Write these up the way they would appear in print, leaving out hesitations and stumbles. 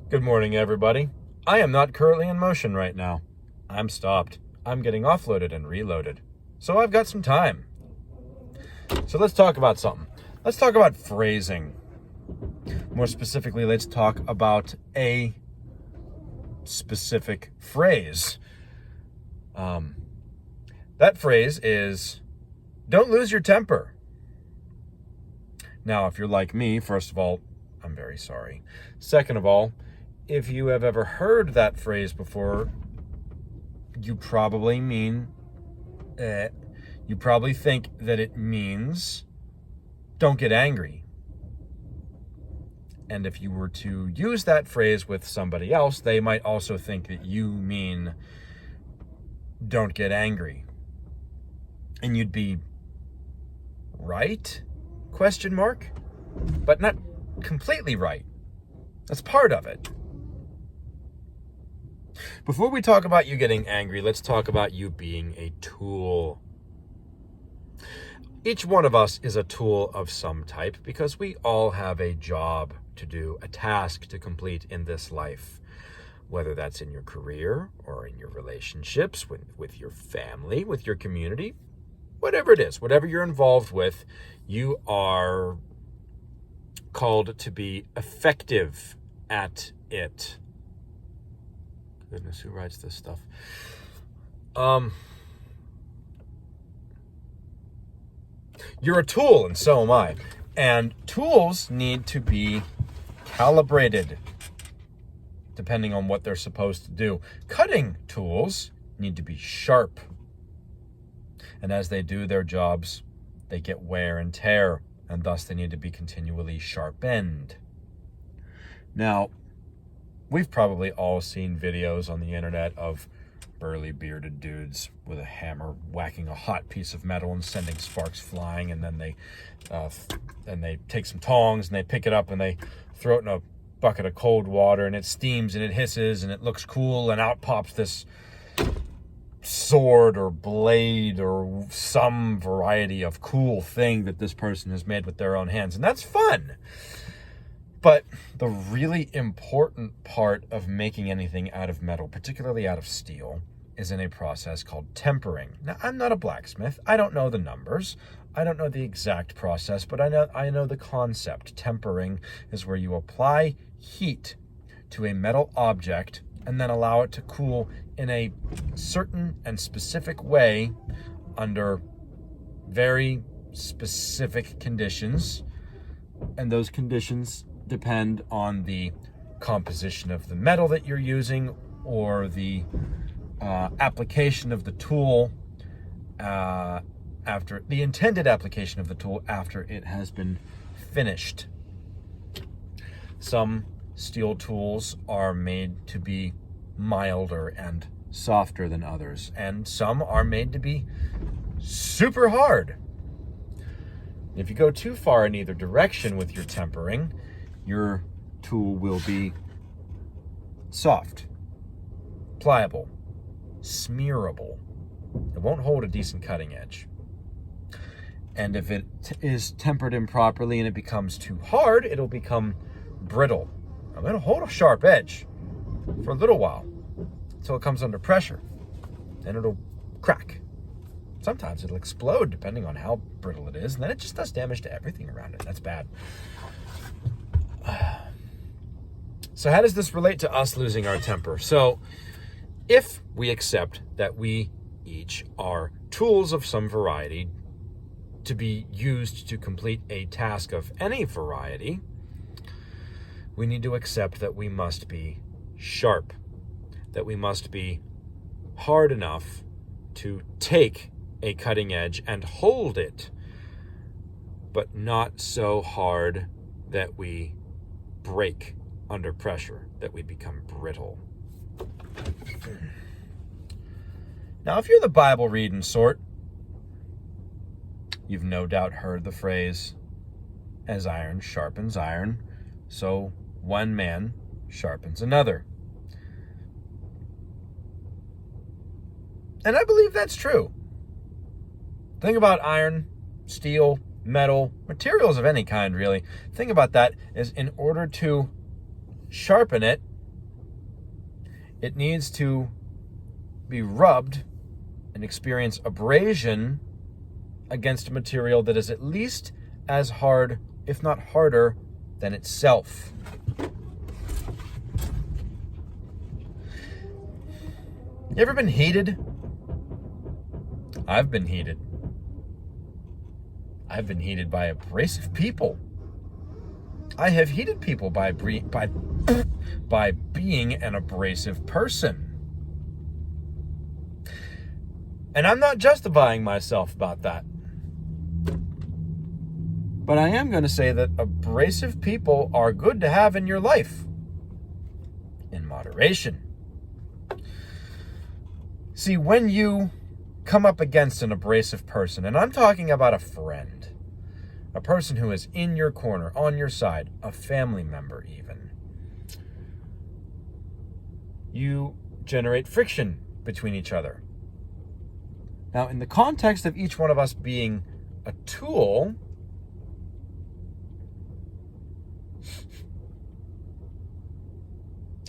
Good morning, everybody. I am not currently in motion right now. I'm stopped. I'm getting offloaded and reloaded. So I've got some time. So let's talk about something. Let's talk about phrasing. More specifically, let's talk about a specific phrase. That phrase is, don't lose your temper. Now, if you're like me, first of all, I'm very sorry. Second of all, if you have ever heard that phrase before, you probably think that it means don't get angry. And if you were to use that phrase with somebody else, they might also think that you mean don't get angry. And you'd be right? Question mark? But not completely right. That's part of it. Before we talk about you getting angry, let's talk about you being a tool. Each one of us is a tool of some type because we all have a job to do, a task to complete in this life. Whether that's in your career or in your relationships, with your family, with your community, whatever it is, whatever you're involved with, you are called to be effective at it. Goodness, who writes this stuff? You're a tool, and so am I. And tools need to be calibrated depending on what they're supposed to do. Cutting tools need to be sharp. And as they do their jobs, they get wear and tear, and thus they need to be continually sharpened. Now, we've probably all seen videos on the internet of burly bearded dudes with a hammer whacking a hot piece of metal and sending sparks flying, and then they take some tongs and they pick it up and they throw it in a bucket of cold water, and it steams and it hisses and it looks cool, and out pops this sword or blade or some variety of cool thing that this person has made with their own hands, and that's fun. But the really important part of making anything out of metal, particularly out of steel, is in a process called tempering. Now, I'm not a blacksmith. I don't know the numbers. I don't know the exact process, but I know the concept. Tempering is where you apply heat to a metal object and then allow it to cool in a certain and specific way under very specific conditions. And those conditions depend on the composition of the metal that you're using or the application of the tool after the intended application of the tool after it has been finished. Some steel tools are made to be milder and softer than others, and some are made to be super hard. If you go too far in either direction with your tempering, your tool will be soft, pliable, smearable. It won't hold a decent cutting edge. And if it is tempered improperly and it becomes too hard, it'll become brittle. Now, it'll hold a sharp edge for a little while until it comes under pressure. Then it'll crack. Sometimes it'll explode depending on how brittle it is, and then it just does damage to everything around it. That's bad. So how does this relate to us losing our temper? So if we accept that we each are tools of some variety to be used to complete a task of any variety, we need to accept that we must be sharp, that we must be hard enough to take a cutting edge and hold it, but not so hard that we break under pressure, that we become brittle. Now, if you're the Bible reading sort, you've no doubt heard the phrase, as iron sharpens iron, so one man sharpens another. And I believe that's true. Think about iron, steel, metal, materials of any kind, really. Think about that is in order to sharpen it, It needs to be rubbed and experience abrasion against a material that is at least as hard, if not harder, than itself. You ever been heated? I've been heated. I've been heated by abrasive people. I have heated people by being an abrasive person. And I'm not justifying myself about that. But I am going to say that abrasive people are good to have in your life. In moderation. See, when you come up against an abrasive person, and I'm talking about a friend, a person who is in your corner, on your side, a family member even, you generate friction between each other. Now, in the context of each one of us being a tool,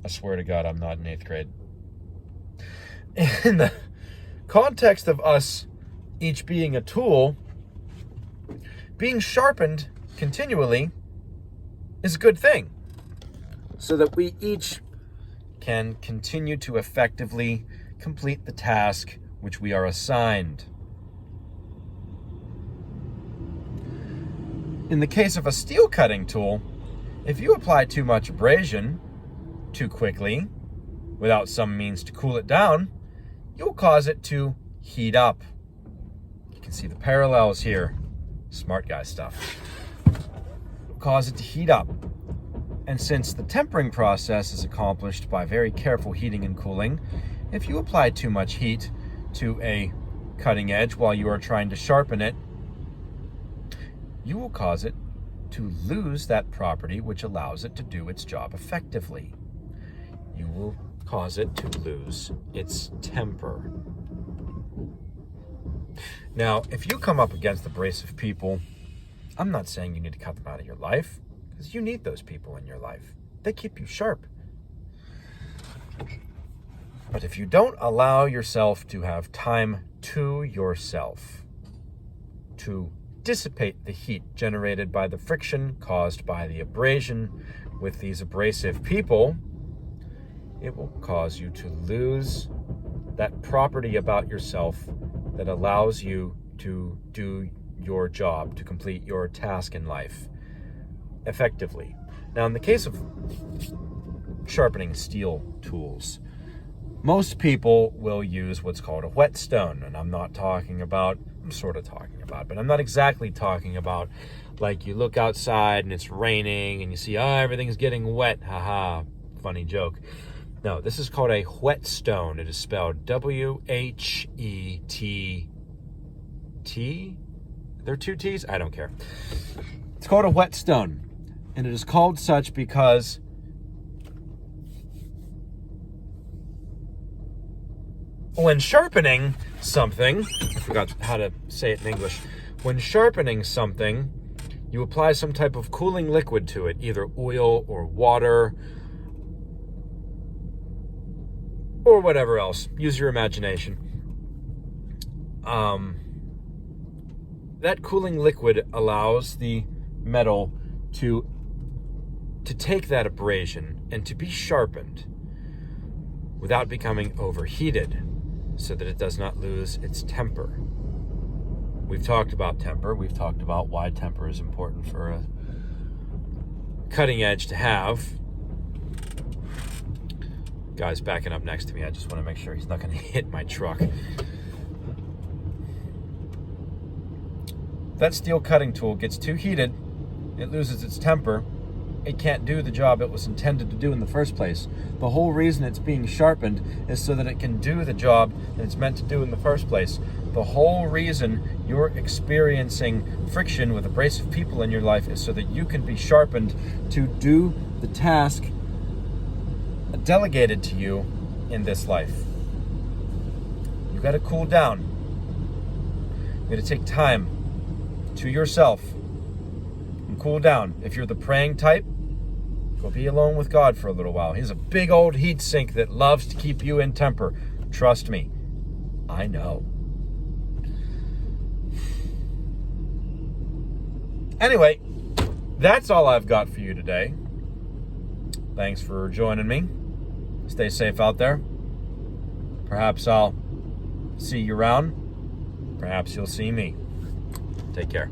I swear to God, I'm not in 8th grade. In the context of us each being a tool, being sharpened continually is a good thing, so that we each can continue to effectively complete the task which we are assigned. In the case of a steel cutting tool, if you apply too much abrasion too quickly, without some means to cool it down, you'll cause it to heat up. You can see the parallels here. Smart guy stuff. You'll cause it to heat up. And since the tempering process is accomplished by very careful heating and cooling, if you apply too much heat to a cutting edge while you are trying to sharpen it, you will cause it to lose that property which allows it to do its job effectively. You will cause it to lose its temper. Now, if you come up against abrasive people, I'm not saying you need to cut them out of your life, because you need those people in your life. They keep you sharp. But if you don't allow yourself to have time to yourself, to dissipate the heat generated by the friction caused by the abrasion with these abrasive people, it will cause you to lose that property about yourself that allows you to do your job, to complete your task in life effectively. Now, in the case of sharpening steel tools, most people will use what's called a whetstone, and I'm sort of talking about, but I'm not exactly talking about like you look outside and it's raining and you see, everything's getting wet, haha, funny joke. No, this is called a whetstone. It is spelled W-H-E-T-T. There are 2 T's? I don't care. It's called a whetstone, and it is called such because when sharpening something, I forgot how to say it in English. When sharpening something, you apply some type of cooling liquid to it, either oil or water or whatever else. Use your imagination. That cooling liquid allows the metal to take that abrasion and to be sharpened without becoming overheated, so that it does not lose its temper. We've talked about temper. We've talked about why temper is important for a cutting edge to have. Guy's backing up next to me. I just want to make sure he's not going to hit my truck. That steel cutting tool gets too heated, it loses its temper, it can't do the job it was intended to do in the first place. The whole reason it's being sharpened is so that it can do the job that it's meant to do in the first place. The whole reason you're experiencing friction with abrasive people in your life is so that you can be sharpened to do the task delegated to you in this life. You got to cool down. You got to take time to yourself and cool down. If you're the praying type, Go be alone with God for a little while. He's a big old heat sink that loves to keep you in temper. Trust me, I know. Anyway, that's all I've got for you today. Thanks for joining me. Stay safe out there. Perhaps I'll see you around. Perhaps you'll see me. Take care.